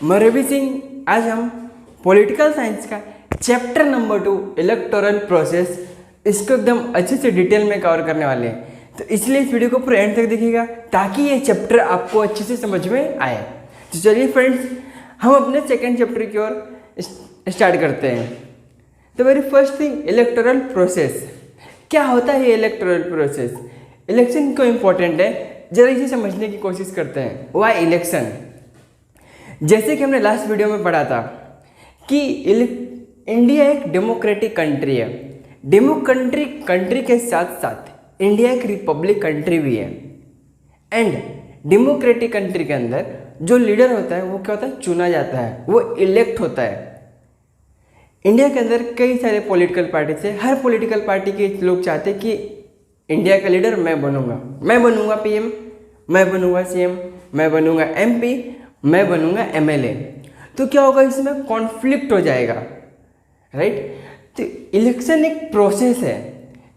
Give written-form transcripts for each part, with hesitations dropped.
मैं रवि सिंह। आज हम पॉलिटिकल साइंस का चैप्टर नंबर 2 इलेक्टोरल प्रोसेस इसको एकदम अच्छे से डिटेल में कवर करने वाले हैं। तो इसलिए इस वीडियो को पूरा एंड तक देखिएगा ताकि ये चैप्टर आपको अच्छे से समझ में आए। तो चलिए फ्रेंड्स, हम अपने सेकेंड चैप्टर की ओर स्टार्ट करते हैं। तो very first thing, electoral process. क्या होता है ये इलेक्टोरल प्रोसेस? इलेक्शन क्यों इंपॉर्टेंट है, जरा इसे समझने की कोशिश करते हैं। Why election? जैसे कि हमने लास्ट वीडियो में पढ़ा था कि इंडिया एक डेमोक्रेटिक कंट्री है। डेमोक्रेटिक कंट्री के साथ साथ इंडिया एक रिपब्लिक कंट्री भी है। एंड डेमोक्रेटिक कंट्री के अंदर जो लीडर होता है वो क्या होता है, चुना जाता है, वो इलेक्ट होता है। इंडिया के अंदर कई सारे पॉलिटिकल पार्टी से, हर पॉलिटिकल पार्टी के लोग चाहते हैं कि इंडिया का लीडर मैं बनूंगा पीएम, मैं बनूंगा सीएम, मैं बनूंगा एमपी, मैं बनूंगा एमएलए। तो क्या होगा, इसमें कॉन्फ्लिक्ट हो जाएगा, राइट। तो इलेक्शन एक प्रोसेस है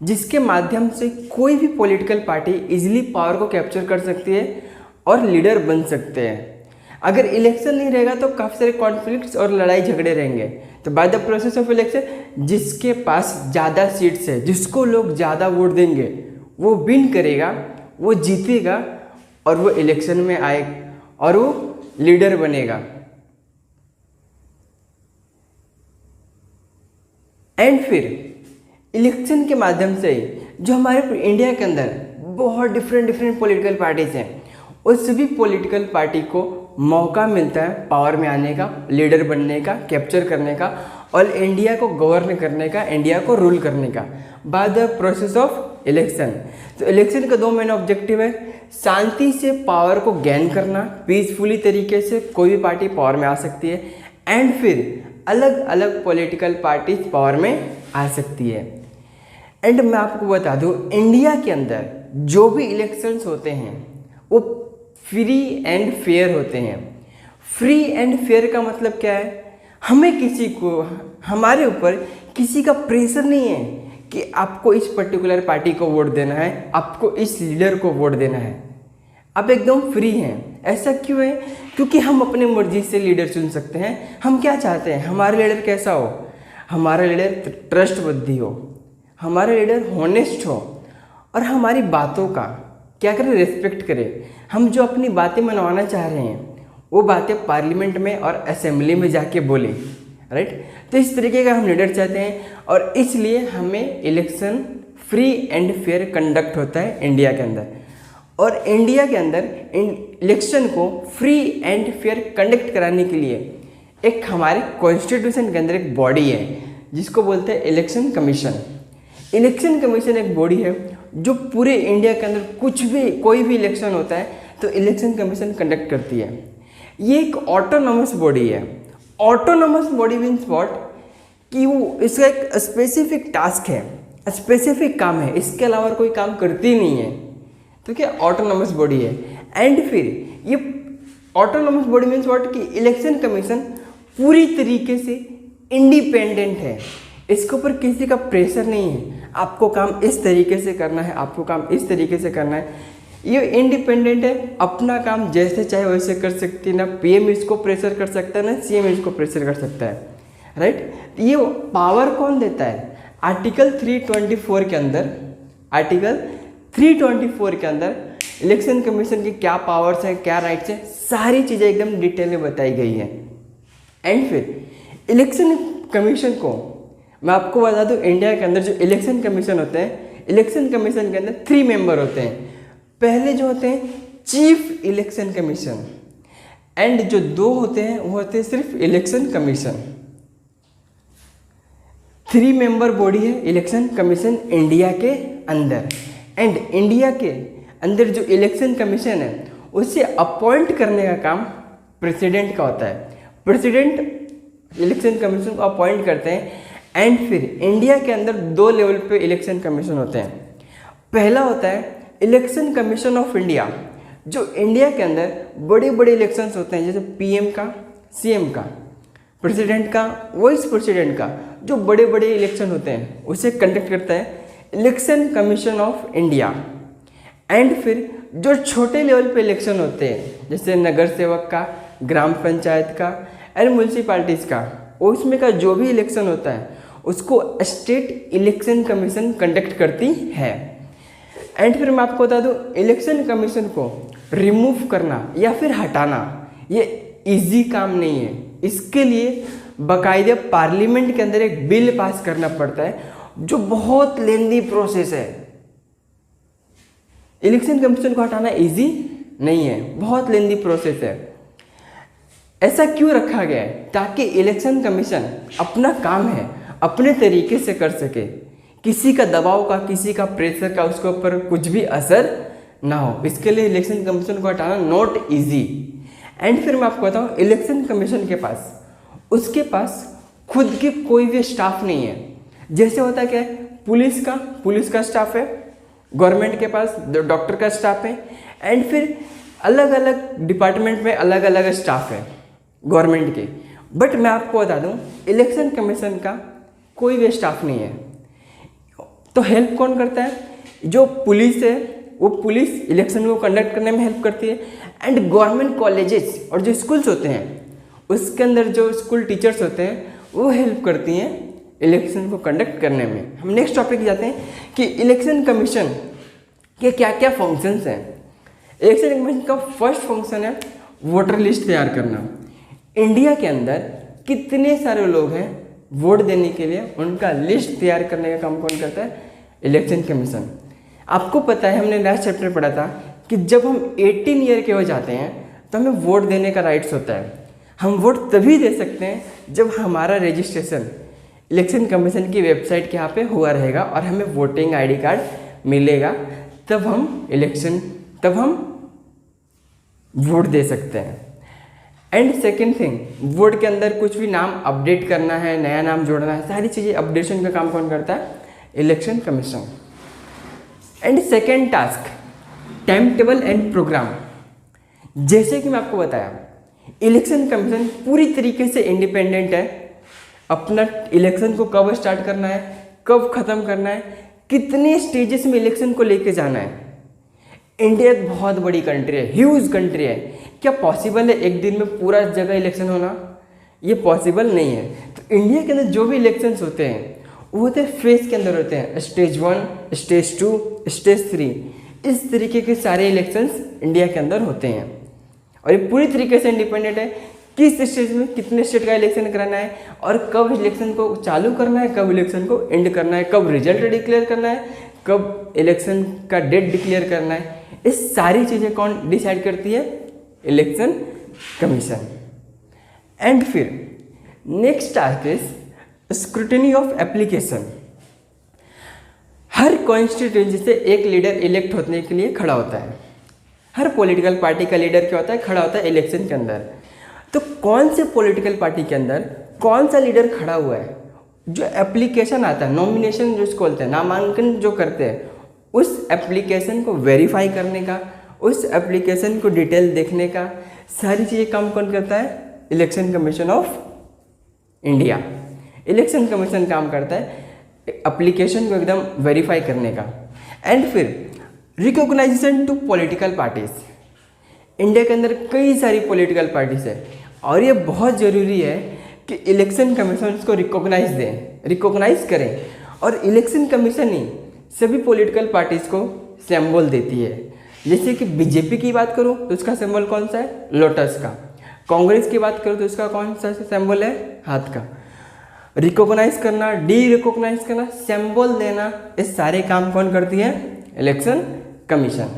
जिसके माध्यम से कोई भी पॉलिटिकल पार्टी इजीली पावर को कैप्चर कर सकती है और लीडर बन सकते हैं। अगर इलेक्शन नहीं रहेगा तो काफ़ी सारे कॉन्फ्लिक्ट्स और लड़ाई झगड़े रहेंगे। तो by the process of election जिसके पास ज़्यादा सीट्स है, जिसको लोग ज़्यादा वोट देंगे, वो विन करेगा, वो जीतेगा और वो इलेक्शन में आएगा और वो लीडर बनेगा। एंड फिर इलेक्शन के माध्यम से जो हमारे इंडिया के अंदर बहुत डिफरेंट पॉलिटिकल पार्टीज हैं, उस सभी पॉलिटिकल पार्टी को मौका मिलता है पावर में आने का, लीडर बनने का, कैप्चर करने का और इंडिया को गवर्न करने का, इंडिया को रूल करने का by the process of election. तो इलेक्शन का दो मेन ऑब्जेक्टिव है, शांति से पावर को गेन करना, पीसफुली तरीके से कोई भी पार्टी पावर में आ सकती है। एंड फिर अलग अलग पॉलिटिकल पार्टीज पावर में आ सकती है। एंड मैं आपको बता दूं, इंडिया के अंदर जो भी इलेक्शंस होते हैं वो फ्री एंड फेयर होते हैं। फ्री एंड फेयर का मतलब क्या है, हमें किसी को, हमारे ऊपर किसी का प्रेशर नहीं है कि आपको इस पर्टिकुलर पार्टी को वोट देना है, आपको इस लीडर को वोट देना है। आप एकदम फ्री हैं। ऐसा क्यों है? क्योंकि हम अपने मर्जी से लीडर चुन सकते हैं। हम क्या चाहते हैं, हमारा लीडर कैसा हो, हमारा लीडर ट्रस्टवर्दी हो, हमारा लीडर हॉनेस्ट हो और हमारी बातों का क्या करें, रिस्पेक्ट करें। हम जो अपनी बातें मनवाना चाह रहे हैं वो बातें पार्लियामेंट में और असेंबली में जाके बोले, राइट। तो इस तरीके का हम लीडर चाहते हैं और इसलिए हमें election free and fair conduct होता है इंडिया के अंदर। और इंडिया के अंदर इलेक्शन को फ्री एंड फेयर कंडक्ट कराने के लिए एक हमारे कॉन्स्टिट्यूशन के अंदर एक बॉडी है जिसको बोलते हैं इलेक्शन कमीशन। इलेक्शन कमीशन एक बॉडी है जो पूरे इंडिया के अंदर कोई भी इलेक्शन होता है तो इलेक्शन कमीशन कंडक्ट करती है। ये एक ऑटोनोमस बॉडी है। ऑटोनोमस बॉडी मीन्स व्हाट, कि वो इसका एक स्पेसिफिक टास्क है, स्पेसिफिक काम है, इसके अलावा कोई काम करती नहीं है। तो क्या ऑटोनोमस बॉडी है। एंड फिर ये ऑटोनोमस बॉडी मीन्स व्हाट, कि इलेक्शन कमीशन पूरी तरीके से इंडिपेंडेंट है। इसके ऊपर किसी का प्रेशर नहीं है, आपको काम इस तरीके से करना है, आपको काम इस तरीके से करना है। ये इंडिपेंडेंट है, अपना काम जैसे चाहे वैसे कर सकती है। ना पीएम इसको प्रेशर कर सकता है, ना सीएम इसको प्रेशर कर सकता है, राइट। ये पावर कौन देता है? आर्टिकल 324 के अंदर, आर्टिकल 324 के अंदर इलेक्शन कमीशन की क्या पावर्स हैं, क्या राइट्स हैं, सारी चीज़ें एकदम डिटेल में बताई गई है। एंड फिर इलेक्शन कमीशन को मैं आपको बता दूं, इंडिया के अंदर जो इलेक्शन कमीशन होते हैं, इलेक्शन कमीशन के अंदर 3 मेंबर होते हैं। पहले जो होते हैं चीफ इलेक्शन कमीशन, एंड जो 2 होते हैं वो होते हैं सिर्फ इलेक्शन कमीशन। 3 मेंबर बॉडी है इलेक्शन कमीशन इंडिया के अंदर। एंड इंडिया के अंदर जो इलेक्शन कमीशन है उसे अपॉइंट करने का काम प्रेसिडेंट का होता है। प्रेसिडेंट इलेक्शन कमीशन को अपॉइंट करते हैं। एंड फिर इंडिया के अंदर 2 लेवल पे इलेक्शन कमीशन होते हैं। पहला होता है इलेक्शन कमीशन ऑफ इंडिया, जो इंडिया के अंदर बड़े बड़े इलेक्शंस होते हैं, जैसे पीएम का, सीएम का, प्रेसिडेंट का, वाइस प्रेसिडेंट का, जो बड़े बड़े इलेक्शन होते हैं उसे कंडक्ट करता है election commission of India. And फिर जो छोटे लेवल पे इलेक्शन होते हैं, जैसे नगर सेवक का, ग्राम पंचायत का एंड म्यूनसिपालिटीज़ का, उसमें का जो भी इलेक्शन होता है उसको स्टेट इलेक्शन कमीशन कंडक्ट करती है। एंड फिर मैं आपको बता दूं, इलेक्शन कमीशन को रिमूव करना या फिर हटाना ये इजी काम नहीं है। इसके लिए बाकायदे पार्लियामेंट के अंदर एक बिल पास करना पड़ता है जो बहुत लेंदी प्रोसेस है। इलेक्शन कमीशन को हटाना इजी नहीं है, बहुत लेंदी प्रोसेस है। ऐसा क्यों रखा गया है? ताकि इलेक्शन कमीशन अपना काम है अपने तरीके से कर सके, किसी का दबाव का, किसी का प्रेशर का उसके ऊपर कुछ भी असर ना हो। इसके लिए इलेक्शन कमीशन को हटाना नॉट इजी। एंड फिर मैं आपको बताऊँ, इलेक्शन कमीशन के पास उसके पास खुद की कोई भी स्टाफ नहीं है। जैसे होता क्या है, पुलिस का स्टाफ है, गवर्नमेंट के पास डॉक्टर का स्टाफ है, एंड फिर अलग अलग डिपार्टमेंट में अलग अलग स्टाफ है गवर्नमेंट के। बट मैं आपको बता दूं, इलेक्शन कमीशन का कोई भी स्टाफ नहीं है। तो हेल्प कौन करता है? जो पुलिस है, वो पुलिस इलेक्शन को कंडक्ट करने में हेल्प करती है। एंड गवर्नमेंट कॉलेजेस और जो स्कूल्स होते हैं उसके अंदर जो स्कूल टीचर्स होते हैं वो हेल्प करती हैं इलेक्शन को कंडक्ट करने में। हम नेक्स्ट टॉपिक जाते हैं कि इलेक्शन कमीशन के क्या क्या फंक्शंस हैं। इलेक्शन कमीशन का फर्स्ट फंक्शन है वोटर लिस्ट तैयार करना। इंडिया के अंदर कितने सारे लोग हैं वोट देने के लिए, उनका लिस्ट तैयार करने का काम कौन करता है? Election commission. आपको पता है, हमने लास्ट चैप्टर पढ़ा था कि जब हम 18 ईयर के हो जाते हैं तो हमें वोट देने का राइट्स होता है। हम वोट तभी दे सकते हैं जब हमारा रजिस्ट्रेशन इलेक्शन कमीशन की वेबसाइट के यहाँ पे हुआ रहेगा और हमें वोटिंग आईडी कार्ड मिलेगा, तब हम वोट दे सकते हैं। एंड सेकेंड थिंग, वोट के अंदर कुछ भी नाम अपडेट करना है, नया नाम जोड़ना है, सारी चीज़ें अपडेशन का काम कौन करता है? Election commission. And second task, time table and programme. जैसे कि मैं आपको बताया, इलेक्शन कमीशन पूरी तरीके से इंडिपेंडेंट है। अपना इलेक्शन को कब स्टार्ट करना है, कब ख़त्म करना है, कितने स्टेजेस में इलेक्शन को लेके जाना है। इंडिया एक बहुत बड़ी कंट्री है, ह्यूज कंट्री है। क्या पॉसिबल है एक दिन में पूरा जगह इलेक्शन होना? ये पॉसिबल नहीं है। तो इंडिया के अंदर जो भी इलेक्शंस होते हैं वो होते हैं फेज के अंदर होते हैं, स्टेज 1, स्टेज 2, स्टेज 3। इस तरीके के सारे इलेक्शंस इंडिया के अंदर होते हैं और ये पूरी तरीके से इंडिपेंडेंट है। किस स्टेज में कितने स्टेट का इलेक्शन कराना है और कब इलेक्शन को चालू करना है, कब इलेक्शन को एंड करना है, कब रिजल्ट डिक्लेयर करना है, कब इलेक्शन का डेट डिक्लेयर करना है, इस सारी चीज़ें कौन डिसाइड करती है? Election commission. एंड फिर next task is scrutiny of application. Her constituency से एक लीडर इलेक्ट होने के लिए खड़ा होता है। हर पॉलिटिकल पार्टी का लीडर क्या होता है? खड़ा होता है इलेक्शन के अंदर। तो कौन से पॉलिटिकल पार्टी के अंदर कौन सा लीडर खड़ा हुआ है? जो एप्लीकेशन आता है, नॉमिनेशन जो इसको बोलते हैं, नामांकन जो करते हैं, उस एप्लीकेशन को वेरीफाई करने का, उस एप्लीकेशन को डिटेल देखने का, सारी चीज़ें काम कौन करता है? Election commission of India. Election commission काम करता है एप्लीकेशन को एकदम वेरीफाई करने का। एंड फिर recognisation to political parties. India के अंदर कई सारी पॉलिटिकल पार्टीज है और ये बहुत ज़रूरी है कि इलेक्शन कमीशन इसको रिकॉग्नाइज करें। और इलेक्शन कमीशन ही सभी पॉलिटिकल पार्टीज को सिंबल देती है। जैसे कि बीजेपी की बात करूं तो उसका सिंबल कौन सा है? लोटस का। कांग्रेस की बात करूं तो उसका कौन सा सिंबल है? हाथ का। रिकॉग्नाइज करना, डी रिकॉग्नाइज करना, सिंबल देना, इस सारे काम कौन करती है? Election commission.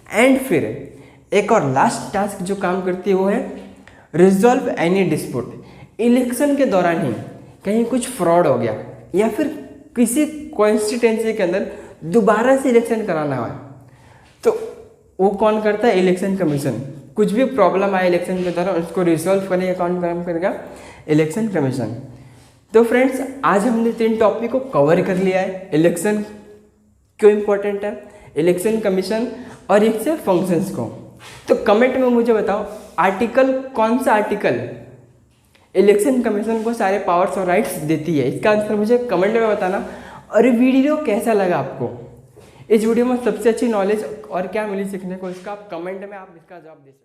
एंड फिर एक और लास्ट टास्क जो काम करती है वो है रिजॉल्व एनी डिस्प्यूट। इलेक्शन के दौरान ही कहीं कुछ फ्रॉड हो गया या फिर किसी कॉन्स्टिट्यूएंसी के अंदर दोबारा से इलेक्शन कराना है तो वो कौन करता है? Election commission. कुछ भी प्रॉब्लम आए इलेक्शन के दौरान उसको रिजॉल्व करने का कौन काम करेगा? Election commission. तो फ्रेंड्स, आज हमने 3 टॉपिक को कवर कर लिया है। इलेक्शन क्यों इम्पोर्टेंट है, इलेक्शन कमीशन और इससे फंक्शंस को। तो कमेंट में मुझे बताओ आर्टिकल, कौन सा आर्टिकल इलेक्शन कमीशन को सारे पावर्स और राइट्स देती है? इसका आंसर मुझे कमेंट में बताना। और वीडियो कैसा लगा आपको? इस वीडियो में सबसे अच्छी नॉलेज और क्या मिली सीखने को, इसका आप कमेंट में आप इसका जवाब दे सकते हैं।